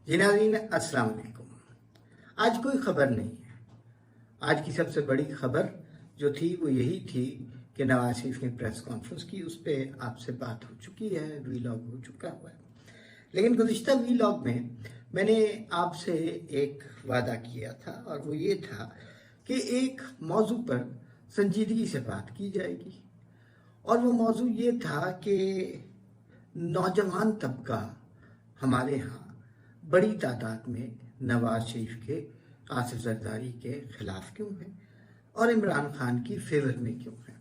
जी नाज़रीन, अस्सलाम वालेकुम। आज कोई खबर नहीं है। आज की सबसे बड़ी खबर जो थी वो यही थी कि नवाज शरीफ ने प्रेस कॉन्फ्रेंस की, उस पर आपसे बात हो चुकी है, वीलॉग हो चुका हुआ है। लेकिन गुज़िश्ता वीलॉग में मैंने आपसे एक वादा किया था और वो ये था कि एक मौजू पर संजीदगी से बात की जाएगी। और वो मौजू ये था कि नौजवान तबका हमारे यहाँ बड़ी तादाद में नवाज शरीफ के आसिफ जरदारी के खिलाफ क्यों है और इमरान खान की फेवर में क्यों है।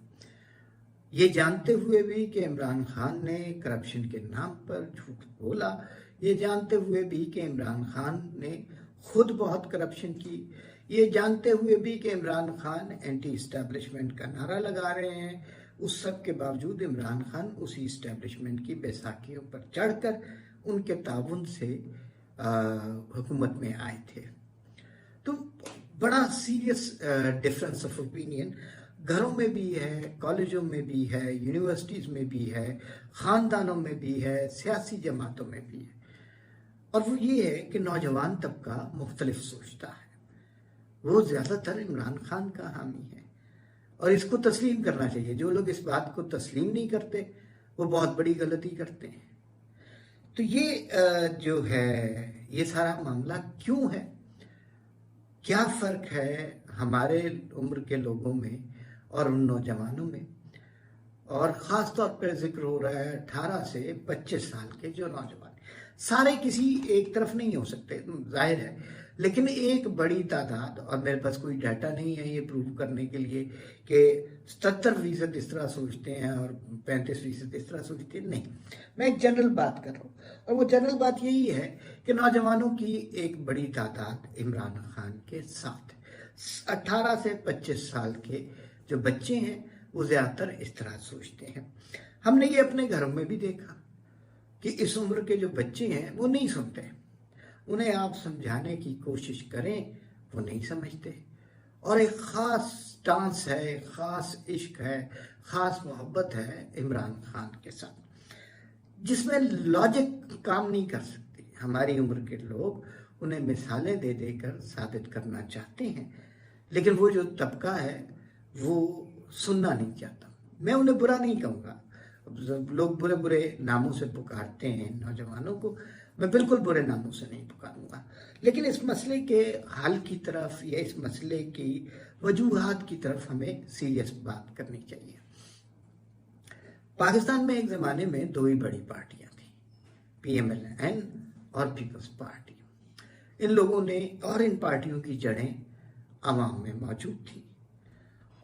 ये जानते हुए भी कि इमरान खान ने करप्शन के नाम पर झूठ बोला, ये जानते हुए भी कि इमरान खान ने खुद बहुत करप्शन की, ये जानते हुए भी कि इमरान खान एंटी इस्टेब्लिशमेंट का नारा लगा रहे हैं, उस सब के बावजूद इमरान खान उसी इस्टेब्लिशमेंट की बैसाखियों पर चढ़कर उनके ताउन से हुकूमत में आए थे। तो बड़ा सीरियस डिफरेंस ऑफ ओपिनियन घरों में भी है, कॉलेजों में भी है, यूनिवर्सिटीज़ में भी है, ख़ानदानों में भी है, सियासी जमातों में भी है। और वो ये है कि नौजवान तबका मुख्तलिफ सोचता है, वो ज़्यादातर इमरान खान का हामी है और इसको तस्लीम करना चाहिए। जो लोग इस बात को तस्लीम नहीं करते वो बहुत बड़ी गलती करते हैं। तो ये जो है, ये सारा मामला क्यों है, क्या फ़र्क है हमारे उम्र के लोगों में और उन नौजवानों में, और ख़ास तौर पर जिक्र हो रहा है 18 से 25 साल के जो नौजवान, सारे किसी एक तरफ नहीं हो सकते जाहिर है, लेकिन एक बड़ी तादाद, और मेरे पास कोई डाटा नहीं है ये प्रूव करने के लिए कि 77% इस तरह सोचते हैं और 35% इस तरह सोचते हैं, नहीं, मैं एक जनरल बात कर रहा हूँ। और वो जनरल बात यही है कि नौजवानों की एक बड़ी तादाद इमरान खान के साथ 18 से 25 साल के जो बच्चे हैं वो ज़्यादातर इस तरह सोचते हैं। हमने ये अपने घरों में भी देखा कि इस उम्र के जो बच्चे हैं वो नहीं सुनते, उन्हें आप समझाने की कोशिश करें वो नहीं समझते, और एक ख़ास डांस है, ख़ास इश्क है, ख़ास मोहब्बत है इमरान खान के साथ, जिसमें लॉजिक काम नहीं कर सकती। हमारी उम्र के लोग उन्हें मिसालें दे देकर साबित करना चाहते हैं, लेकिन वो जो तबका है वो सुनना नहीं चाहता। मैं उन्हें बुरा नहीं कहूँगा, लोग बुरे बुरे नामों से पुकारते हैं नौजवानों को, मैं बिल्कुल बुरे नामों से नहीं पुकारूंगा, लेकिन इस मसले के हल की तरफ या इस मसले की वजूहात की तरफ हमें सीरियस बात करनी चाहिए। पाकिस्तान में एक ज़माने में दो ही बड़ी पार्टियां थी, PMLN और पीपल्स पार्टी। इन लोगों ने, और इन पार्टियों की जड़ें अवाम में मौजूद थी,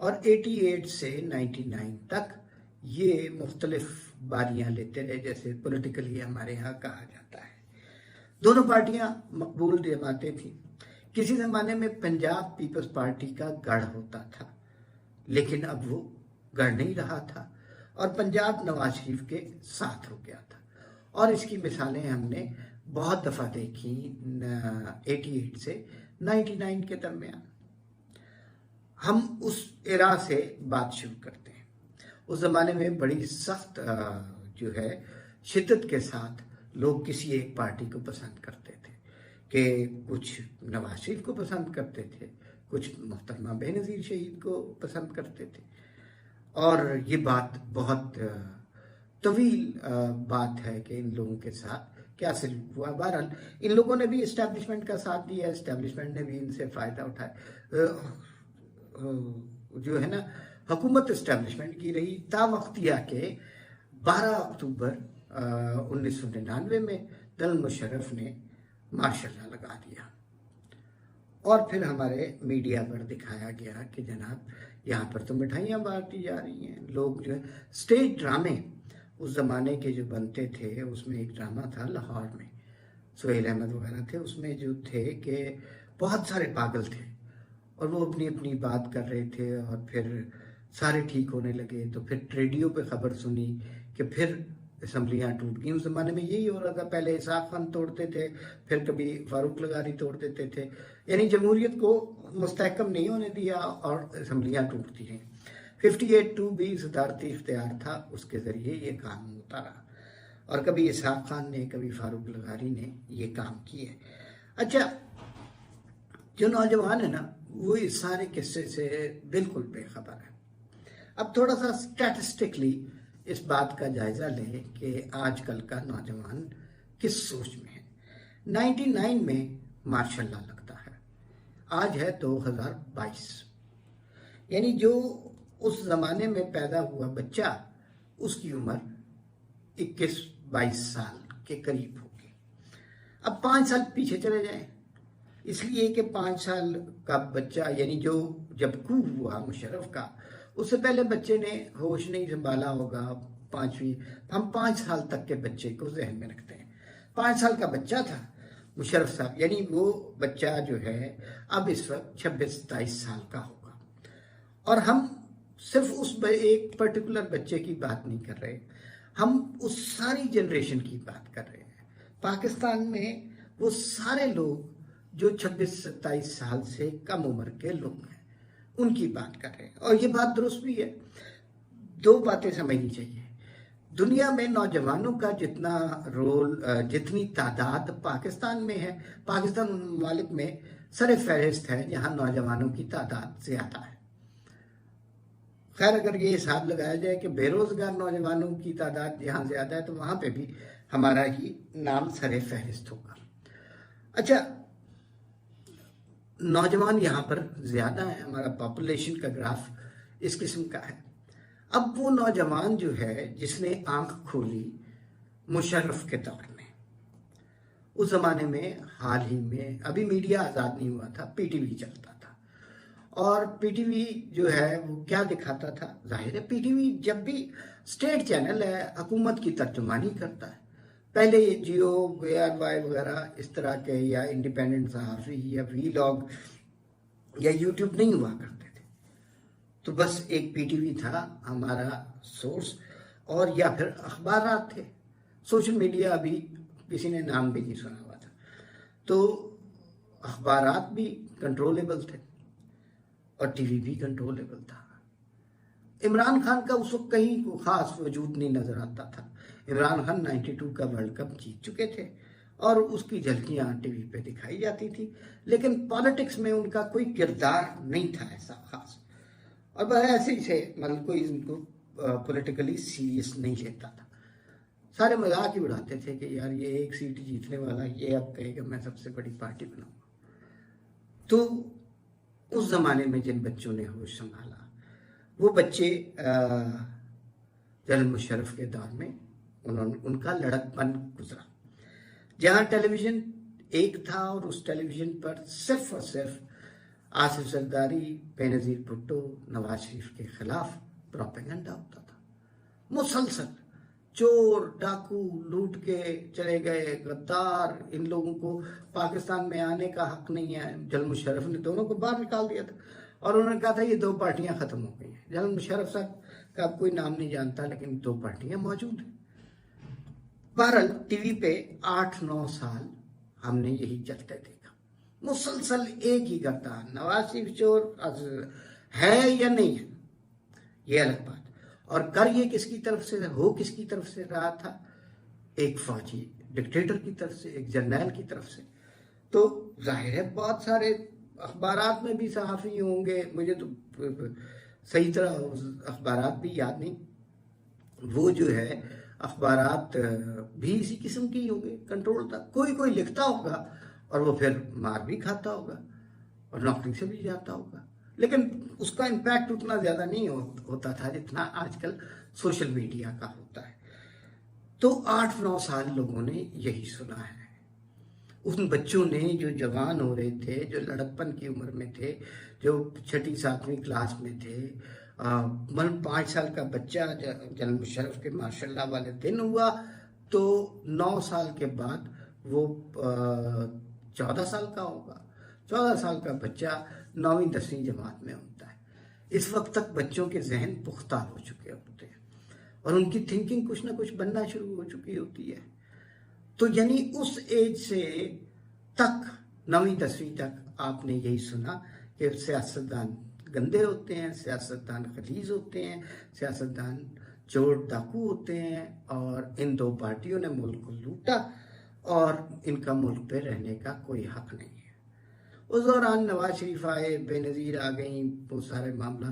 और 88 से 99 तक ये मुख्तलिफ बारियां लेते रहे, जैसे पॉलिटिकली हमारे यहाँ कहा जाता है। दोनों पार्टियां मकबूल जमातें थी। किसी ज़माने में पंजाब पीपल्स पार्टी का गढ़ होता था, लेकिन अब वो गढ़ नहीं रहा था और पंजाब नवाज शरीफ के साथ हो गया था। और इसकी मिसालें हमने बहुत दफ़ा देखी 88 से 99 के दरमियान। हम उस एरा से बात शुरू करते हैं। उस ज़माने में बड़ी सख्त जो है शिद्दत के साथ लोग किसी एक पार्टी को पसंद करते थे, कि कुछ नवाज शरीफ को पसंद करते थे, कुछ मोहतरमा बेनज़ीर शहीद को पसंद करते थे, और ये बात बहुत तवील बात है कि इन लोगों के साथ क्या सलूक हुआ। बहरहाल इन लोगों ने भी इस्टेब्लिशमेंट का साथ दिया, इस्टेब्लिशमेंट ने भी इनसे फ़ायदा उठाया। जो है ना, हुकूमत इस्टेब्लिशमेंट की रही तावख्तिया के 12 अक्टूबर 1999 में दल मुशर्रफ ने मार्शल लगा दिया, और फिर हमारे मीडिया पर दिखाया गया कि जनाब यहाँ पर तो मिठाइयाँ बांटी जा रही हैं। लोग जो है स्टेज ड्रामे उस ज़माने के जो बनते थे, उसमें एक ड्रामा था लाहौर में, सुहेल अहमद वगैरह थे उसमें, जो थे कि बहुत सारे पागल थे और वो अपनी अपनी बात कर रहे थे, और फिर सारे ठीक होने लगे। तो फिर रेडियो पे खबर सुनी कि फिर असम्बलियाँ टूट गई। उस ज़माने में यही हो रहा था, पहले इसाक खान तोड़ते थे, फिर कभी फारूक लगारी तोड़ देते थे, यानी जमहूरियत को मुस्तहकम नहीं होने दिया और असम्बलियाँ टूटती रहीं। 58-2 भी सदारती इख्तियार था, उसके ज़रिए ये काम होता रहा। और कभी इसहाक खान ने, कभी फारूक लगारी ने ये काम किए। अच्छा, जो नौजवान है ना, वो इस सारे किस्से से बिल्कुल बेखबर है। अब थोड़ा सा स्टैटिस्टिकली इस बात का जायजा लें कि आजकल का नौजवान किस सोच में है। 99 में माशाल्लाह लगता है, आज है 2022, यानी जो उस जमाने में पैदा हुआ बच्चा, उसकी उम्र 21-22 साल के करीब होगी। अब 5 साल पीछे चले जाएं, इसलिए कि 5 साल का बच्चा, यानी जो जब कू हुआ मुशर्रफ का, उससे पहले बच्चे ने होश नहीं संभाला होगा। 5वीं, हम 5 साल तक के बच्चे को जहन में रखते हैं। 5 साल का बच्चा था मुशर्रफ साहब, यानी वो बच्चा जो है अब इस वक्त 26-27 साल का होगा। और हम सिर्फ उस एक पर्टिकुलर बच्चे की बात नहीं कर रहे, हम उस सारी जनरेशन की बात कर रहे हैं। पाकिस्तान में वो सारे लोग जो 26-27 साल से कम उम्र के लोग हैं, उनकी बात कर रहे हैं। और ये बात दुरुस्त भी है। 2 बातें समझनी चाहिए। दुनिया में नौजवानों का जितना रोल, जितनी तादाद पाकिस्तान में है, पाकिस्तान उन ममालिक में सरे फहरिस्त है जहां नौजवानों की तादाद ज्यादा है। खैर, अगर ये हिसाब लगाया जाए कि बेरोजगार नौजवानों की तादाद जहां ज्यादा है, तो वहां पे भी हमारा ही नाम सरे फहरिस्त होगा। अच्छा, नौजवान यहाँ पर ज्यादा है, हमारा पॉपुलेशन का ग्राफ इस किस्म का है। अब वो नौजवान जो है जिसने आंख खोली मुशर्रफ के दौर में, उस जमाने में हाल ही में अभी मीडिया आजाद नहीं हुआ था, पीटीवी चलता था। और पीटीवी जो है वो क्या दिखाता था? जाहिर है पीटीवी जब भी स्टेट चैनल है, हुकूमत की तर्जुमानी करता है। पहले ये जियो, ARY वगैरह इस तरह के, या इंडिपेंडेंट सहाफ़ी या वीलॉग या यूट्यूब नहीं हुआ करते थे। तो बस एक पीटीवी था हमारा सोर्स, और या फिर अखबारात थे। सोशल मीडिया अभी किसी ने नाम भी नहीं सुना हुआ था। तो अखबारात भी कंट्रोलेबल थे और टीवी भी कंट्रोलेबल था। इमरान खान का उस वक्त कहीं खास वजूद नहीं नजर आता था। इमरान खान 92 का वर्ल्ड कप जीत चुके थे और उसकी झलकियां टीवी पे दिखाई जाती थी, लेकिन पॉलिटिक्स में उनका कोई किरदार नहीं था ऐसा खास। और बस ऐसे ही से, मतलब कोई इनको पॉलिटिकली सीरियस नहीं लेता था। सारे मजाक ही उड़ाते थे कि यार ये 1 सीट जीतने वाला, ये अब कहेगा मैं सबसे बड़ी पार्टी बनाऊंगा। तो उस जमाने में जिन बच्चों ने होश संभाला, वो बच्चे जनरल मुशर्रफ के दौर में उनका लड़कपन गुजरा, जहां टेलीविजन एक था और उस टेलीविजन पर सिर्फ और सिर्फ आसिफ जरदारी, बेनजीर भुट्टो, नवाज शरीफ के खिलाफ प्रोपेगेंडा होता था मुसलसल। चोर डाकू लूट के चले गए, गद्दार, इन लोगों को पाकिस्तान में आने का हक नहीं है। जनरल मुशर्रफ ने दोनों को बाहर निकाल दिया था और उन्होंने कहा था ये 2 पार्टियां खत्म हो गई हैं। जनरल मुशर्रफ साहब का कोई नाम नहीं जानता, लेकिन 2 पार्टियां मौजूद हैं। बहरहाल टीवी पे 8-9 साल हमने यही चलते देखा, मुसलसल एक ही करता। नवाज शरीफ चोर है या नहीं है, ये अलग बात। और कर ये किसकी तरफ से, हो किसकी तरफ से रहा था? एक फौजी डिक्टेटर की तरफ से, एक जर्नैल की तरफ से। तो जाहिर है बहुत सारे अखबारात में भी सहाफ़ी होंगे, मुझे तो सही तरह अखबारात भी याद नहीं। वो जो है अखबारात भी इसी किस्म की होंगे, कंट्रोल था। कोई लिखता होगा और वो फिर मार भी खाता होगा और नौकरी से भी जाता होगा, लेकिन उसका इम्पैक्ट उतना ज्यादा नहीं होता था जितना आजकल सोशल मीडिया का होता है। तो 8-9 साल लोगों ने यही सुना है। उन बच्चों ने जो जवान हो रहे थे, जो लड़कपन की उम्र में थे, जो 6ठी-7वीं क्लास में थे, 5 साल का बच्चा जनरल मुशर्रफ के माशाल्लाह वाले दिन हुआ, तो 9 साल के बाद वो 14 साल का होगा। 14 साल का बच्चा 9वीं-10वीं जमात में होता है। इस वक्त तक बच्चों के जहन पुख्ता हो चुके होते हैं और उनकी थिंकिंग कुछ ना कुछ बनना शुरू हो चुकी होती है। तो यानी उस एज से तक, 9वीं-10वीं तक आपने यही सुना कि सियासतदान गंदे होते हैं, सियासतदान खलीज होते हैं, सियासतदान चोर डाकू होते हैं और इन दो पार्टियों ने मुल्क को लूटा और इनका मुल्क पे रहने का कोई हक नहीं है। उस दौरान नवाज शरीफ आए, बेनजीर आ गई, बहुत सारे मामला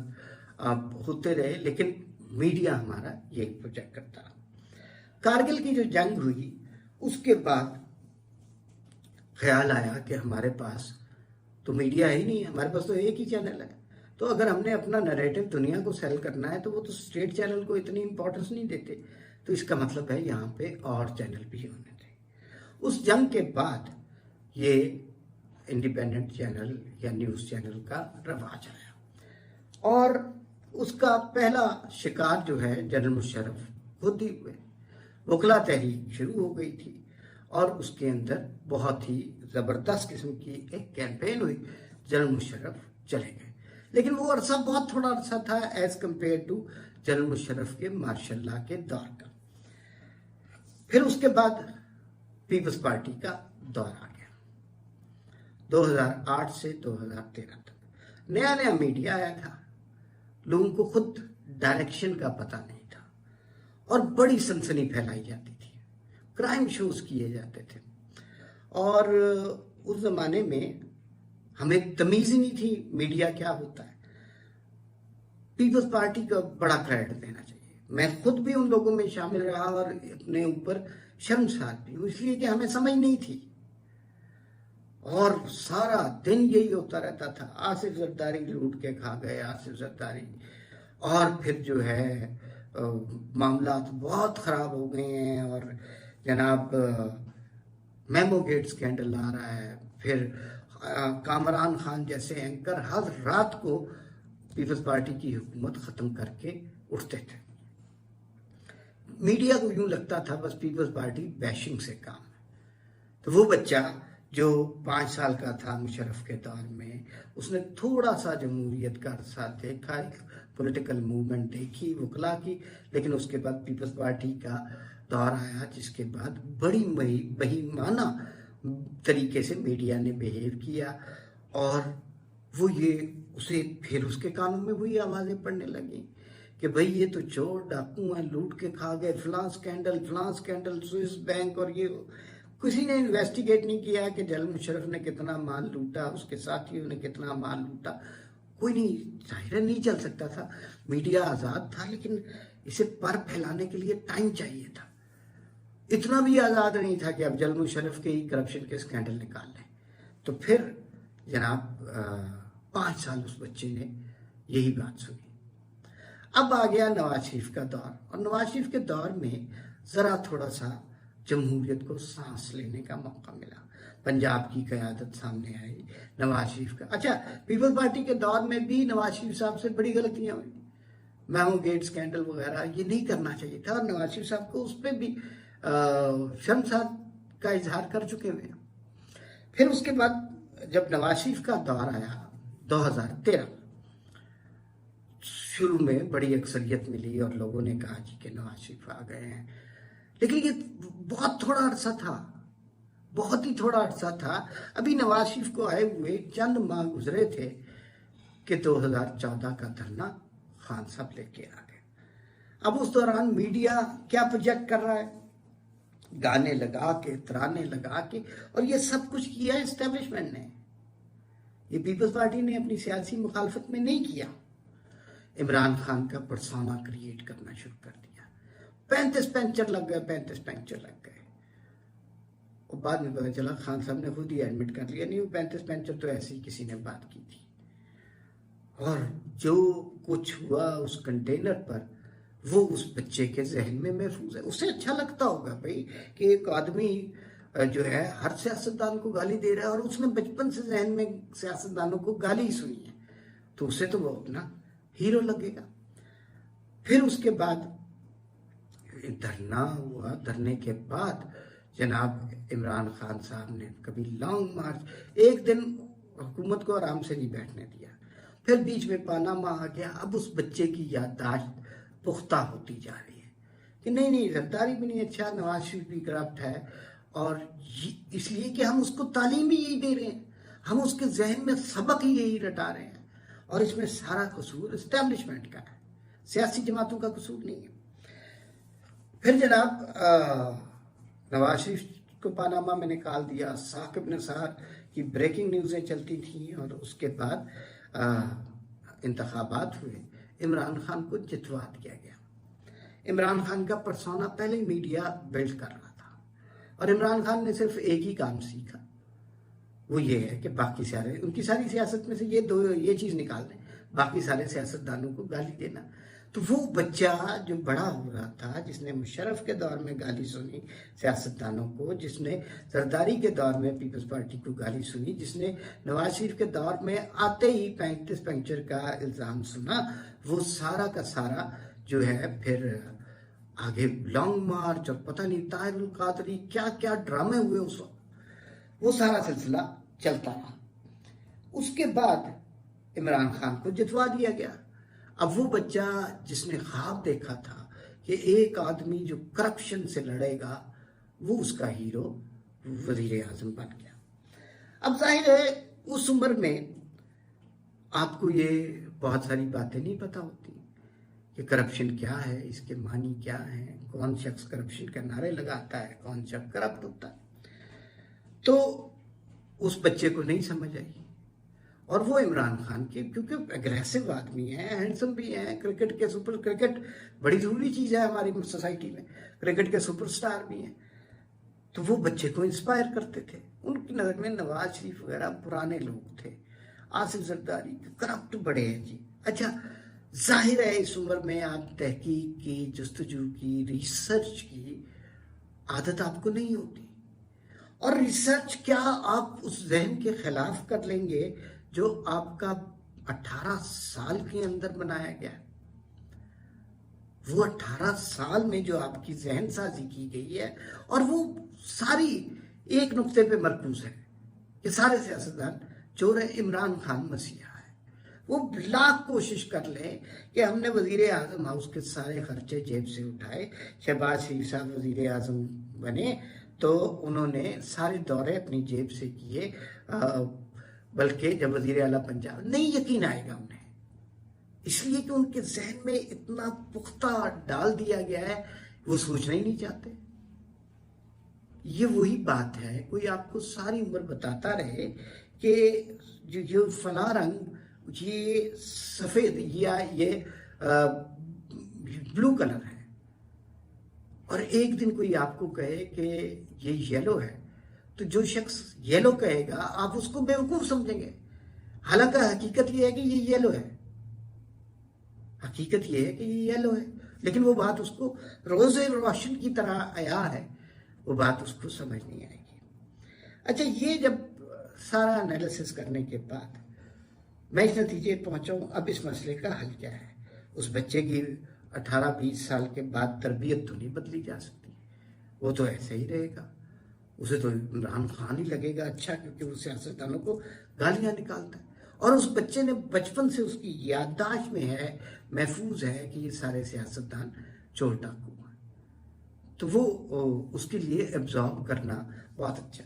अब होते रहे, लेकिन मीडिया हमारा ये प्रोजेक्ट करता रहा। कारगिल की जो जंग हुई उसके बाद ख्याल आया कि हमारे पास तो मीडिया ही नहीं है, हमारे पास तो एक ही चैनल है। तो अगर हमने अपना नैरेटिव दुनिया को सेल करना है तो वो तो स्टेट चैनल को इतनी इंपॉर्टेंस नहीं देते, तो इसका मतलब है यहाँ पे और चैनल भी होने चाहिए। उस जंग के बाद ये इंडिपेंडेंट चैनल या न्यूज़ चैनल का रवाज आया और उसका पहला शिकार जो है जनरल मुशर्रफ खुद ही हुए। वकला तहरीक शुरू हो गई थी और उसके अंदर बहुत ही ज़बरदस्त किस्म की एक कैंपेन हुई, जनरल मुशर्रफ चले गए। लेकिन वो अरसा बहुत थोड़ा अरसा था as compared to general Musharraf के मार्शल लॉ के दौर का। फिर उसके बाद पीपल्स पार्टी का दौर आ गया 2008 से 2013 तक। नया नया मीडिया आया था, लोगों को खुद डायरेक्शन का पता नहीं था और बड़ी सनसनी फैलाई जाती थी, क्राइम शोज किए जाते थे और उस जमाने में हमें तमीज ही नहीं थी मीडिया क्या होता है। पीपल्स पार्टी का बड़ा क्रेडिट देना चाहिए, मैं खुद भी उन लोगों में शामिल रहा और अपने ऊपर शर्मसार भी हूँ, इसलिए कि हमें समझ नहीं थी और सारा दिन यही होता रहता था, आसिफ जरदारी लूट के खा गए, आसिफ जरदारी। और फिर जो है मामला बहुत खराब हो गए हैं और जनाब मेमो गेट स्कैंडल आ रहा है। फिर कामरान खान जैसे एंकर हर रात को पीपल्स पार्टी की हुकूमत खत्म करके उठते थे। मीडिया को यूं लगता था बस पीपल्स पार्टी बैशिंग से काम है। तो वो बच्चा जो 5 साल का था मुशर्रफ के दौर में, उसने थोड़ा सा जमहूरियत का अरसा देखा, पॉलिटिकल मूवमेंट देखी वकला की, लेकिन उसके बाद पीपल्स पार्टी का दौर आया जिसके बाद बड़ी बेईमाना तरीके से मीडिया ने बिहेव किया और वो ये उसे फिर उसके कानों में वही आवाज़ें पड़ने लगी कि भाई ये तो चोर डाकू हैं, लूट के खा गए, फलां स्कैंडल स्विस बैंक। और ये किसी ने इन्वेस्टिगेट नहीं किया कि जनरल मुशर्रफ ने कितना माल लूटा, उसके साथियों ने कितना माल लूटा, कोई नहीं, जाहिर नहीं चल सकता था। मीडिया आज़ाद था लेकिन इसे पर फैलाने के लिए टाइम चाहिए था। इतना भी आज़ाद नहीं था कि अब जनरल मुशर्रफ के ही करप्शन के स्कैंडल निकाल लें। तो फिर जनाब 5 साल उस बच्चे ने यही बात सुनी। अब आ गया नवाज शरीफ का दौर और नवाज शरीफ के दौर में ज़रा थोड़ा सा जमहूरियत को सांस लेने का मौका मिला, पंजाब की क़यादत सामने आई, नवाज शरीफ का। अच्छा, पीपल्स पार्टी के दौर में भी नवाज शरीफ साहब से बड़ी गलतियां हुई, मेमो गेट स्कैंडल वगैरह, ये नहीं करना चाहिए था और नवाज शरीफ साहब को उस पर भी शर्मसार का इजहार कर चुके हुए। फिर उसके बाद जब नवाज शरीफ का दौर आया 2013, शुरू में बड़ी अक्सरियत मिली और लोगों ने कहा जी कि नवाज शरीफ आ गए हैं, लेकिन ये बहुत थोड़ा अरसा था, बहुत ही थोड़ा अरसा था। अभी नवाज शरीफ को आए हुए चंद माह गुजरे थे कि 2014 का धरना खान साहब लेके आ गए। अब उस दौरान मीडिया क्या प्रोजेक्ट कर रहा है, गाने लगा के, तराने लगा के, और ये सब कुछ किया एस्टेब्लिशमेंट ने, ये पीपल्स पार्टी ने अपनी सियासी मुखालफत में नहीं किया। इमरान खान का पर्सोना क्रिएट करना शुरू कर दिया, 35 पंचर लग गए और बाद में पता चला खान साहब ने खुद ही एडमिट कर लिया, नहीं वो 35 पंचर तो ऐसे ही किसी ने बात की थी। और जो कुछ हुआ उस कंटेनर पर वो उस बच्चे के जहन में महफूज है। उसे अच्छा लगता होगा भाई कि एक आदमी जो है हर सियासतदान को गाली दे रहा है और उसने बचपन से जहन में सियासतदानों को गाली ही सुनी है, तो उसे तो वो अपना हीरो लगेगा। फिर उसके बाद धरना हुआ, धरने के बाद जनाब इमरान खान साहब ने कभी लॉन्ग मार्च, एक दिन हुकूमत को आराम से नहीं बैठने दिया। फिर बीच में पानामा आ गया। अब उस बच्चे की याददाश्त पुख्ता होती जा रही है कि नहीं जरदारी भी नहीं अच्छा, नवाज शरीफ भी करप्ट है, और इसलिए कि हम उसको तालीम ही यही दे रहे हैं, हम उसके जहन में सबक ही यही रटा रहे हैं और इसमें सारा कसूर एस्टेब्लिशमेंट का है, सियासी जमातों का कसूर नहीं है। फिर जनाब नवाज शरीफ को पानामा में निकाल दिया, साकिब निसार की ब्रेकिंग न्यूज़ें चलती थी और उसके बाद इंतखाबात हुए, इमरान खान को जितवा दिया गया। इमरान खान का पर्सोना पहले ही मीडिया बिल्ड कर रहा था और इमरान खान ने सिर्फ एक ही काम सीखा, वो ये है कि बाकी सारे उनकी सारी सियासत में से ये चीज़ निकाल दें, बाकी सारे सियासतदानों को गाली देना। तो वो बच्चा जो बड़ा हो रहा था, जिसने मुशर्रफ के दौर में गाली सुनी सियासतदानों को, जिसने जरदारी के दौर में पीपल्स पार्टी को गाली सुनी, जिसने नवाज शरीफ के दौर में आते ही 35 पंक्चर का इल्ज़ाम सुना, वो सारा का सारा जो है फिर आगे लॉन्ग मार्च और पता नहीं ताहिरुल कादरी क्या क्या ड्रामे हुए उस वक्त, वो सारा सिलसिला चलता रहा। उसके बाद इमरान खान को जितवा दिया गया। अब वो बच्चा जिसने ख्वाब देखा था कि एक आदमी जो करप्शन से लड़ेगा, वो उसका हीरो वजीर आजम बन गया। अब जाहिर है उस उम्र में आपको ये बहुत सारी बातें नहीं पता होती कि करप्शन क्या है, इसके मानी क्या है, कौन शख्स करप्शन के नारे लगाता है, कौन शख्स करप्ट होता है। तो उस बच्चे को नहीं समझ आई और वो इमरान खान के, क्योंकि एग्रेसिव आदमी है, हैंडसम भी है, क्रिकेट बड़ी जरूरी चीज़ है हमारी सोसाइटी में, क्रिकेट के सुपरस्टार भी हैं, तो वो बच्चे को इंस्पायर करते थे। उनकी नज़र में नवाज शरीफ वगैरह पुराने लोग थे, आसिफ जरदारी करप्ट बड़े हैं जी। अच्छा, जाहिर है इस उम्र में आप तहकीक की, जस्तजू की, रिसर्च की आदत आपको नहीं होती, और रिसर्च क्या आप उस जहन के खिलाफ कर लेंगे जो आपका 18 साल के अंदर बनाया गया। वो 18 साल में जो आपकी जहन साजी की गई है, और वो सारी एक नुक्ते पे मरकूज है कि सारे सियासतदान चोर है, इमरान खान मसीहा है। वो लाख कोशिश कर ले कि हमने वजीर आजम हाउस के सारे खर्चे जेब से उठाए, शहबाज शरीफ साहब वजीर आजम बने तो उन्होंने सारे दौरे अपनी जेब से किए, बल्कि जब वजीर आला पंजाब, नहीं यकीन आएगा उन्हें, इसलिए कि उनके जहन में इतना पुख्ता डाल दिया गया है, वो सोचना ही नहीं चाहते। ये वही बात है, कोई आपको सारी उम्र बताता रहे कि जो फला रंग, ये सफेद या ये ब्लू कलर है, और एक दिन कोई आपको कहे कि ये येलो है, तो जो शख्स येलो कहेगा आप उसको बेवकूफ समझेंगे। हालांकि हकीकत ये है कि ये येलो है, हकीकत ये है कि ये येलो है, लेकिन वो बात उसको रोज़े रोशन की तरह आया है, वो बात उसको समझ नहीं आएगी। अच्छा, ये जब सारा एनालिसिस करने के बाद मैं इस नतीजे पहुंचा हूं, अब इस मसले का हल क्या है। उस बच्चे की 18-20 साल के बाद तरबियत तो नहीं बदली जा सकती, वो तो ऐसे ही रहेगा, उसे तो इमरान खान ही लगेगा अच्छा, क्योंकि वो सियासतदानों को गालियां निकालता है, और उस बच्चे ने बचपन से उसकी याददाश्त में है, महफूज है कि ये सारे सियासतदान चोर डाकू हैं, तो वो उसके लिए एब्जॉर्ब करना बहुत अच्छा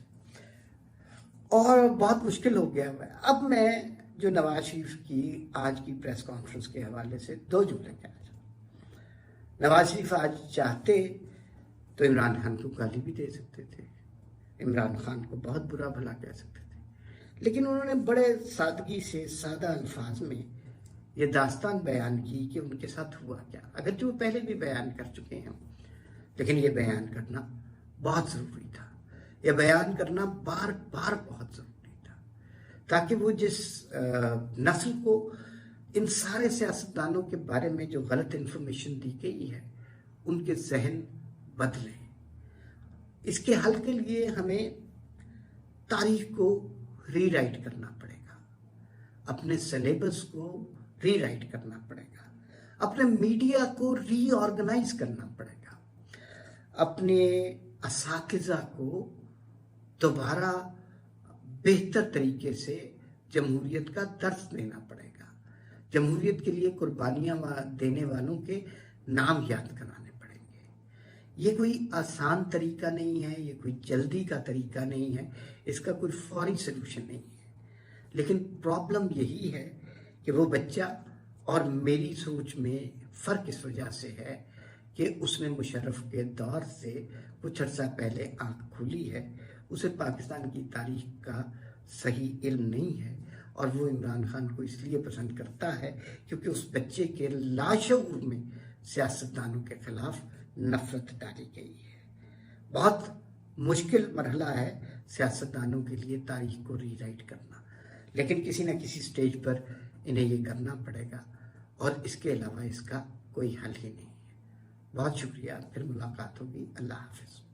और बहुत मुश्किल हो गया है। अब मैं जो नवाज शरीफ की आज की प्रेस कॉन्फ्रेंस के हवाले से 2 जुमले कहना चाहूँ। नवाज शरीफ आज चाहते तो इमरान खान को गाली भी दे सकते थे, इमरान खान को बहुत बुरा भला कह सकते थे, लेकिन उन्होंने बड़े सादगी से, सादा अल्फाज में ये दास्तान बयान की कि उनके साथ हुआ क्या। अगर जो पहले भी बयान कर चुके हैं, लेकिन ये बयान करना बहुत ज़रूरी था, यह बयान करना बार बार बहुत ज़रूरी था, ताकि वो जिस नस्ल को इन सारे सियासतदानों के बारे में जो गलत इन्फॉर्मेशन दी गई है, उनके जहन बदले। इसके हल के लिए हमें तारीख को रीराइट करना पड़ेगा, अपने सिलेबस को रीराइट करना पड़ेगा, अपने मीडिया को रीऑर्गेनाइज करना पड़ेगा, अपने असातिज़ा को दोबारा बेहतर तरीके से जमहूरियत का दर्स देना पड़ेगा, जमहूरियत के लिए कुर्बानियाँ देने वालों के नाम याद कराने पड़ेंगे। ये कोई आसान तरीका नहीं है, ये कोई जल्दी का तरीका नहीं है, इसका कोई फौरी सलूशन नहीं है, लेकिन प्रॉब्लम यही है कि वो बच्चा और मेरी सोच में फ़र्क इस वजह से है कि उसमें मुशर्रफ के दौर से कुछ अर्सा पहले आंख खुली है, उसे पाकिस्तान की तारीख का सही इल्म नहीं है और वो इमरान खान को इसलिए पसंद करता है क्योंकि उस बच्चे के लाशऊर में सियासतदानों के खिलाफ नफरत डाली गई है। बहुत मुश्किल मरहला है सियासतदानों के लिए तारीख को रीराइट करना, लेकिन किसी न किसी स्टेज पर इन्हें ये करना पड़ेगा और इसके अलावा इसका कोई हल ही नहीं है। बहुत शुक्रिया, फिर मुलाकात होगी। अल्लाह हाफिज़।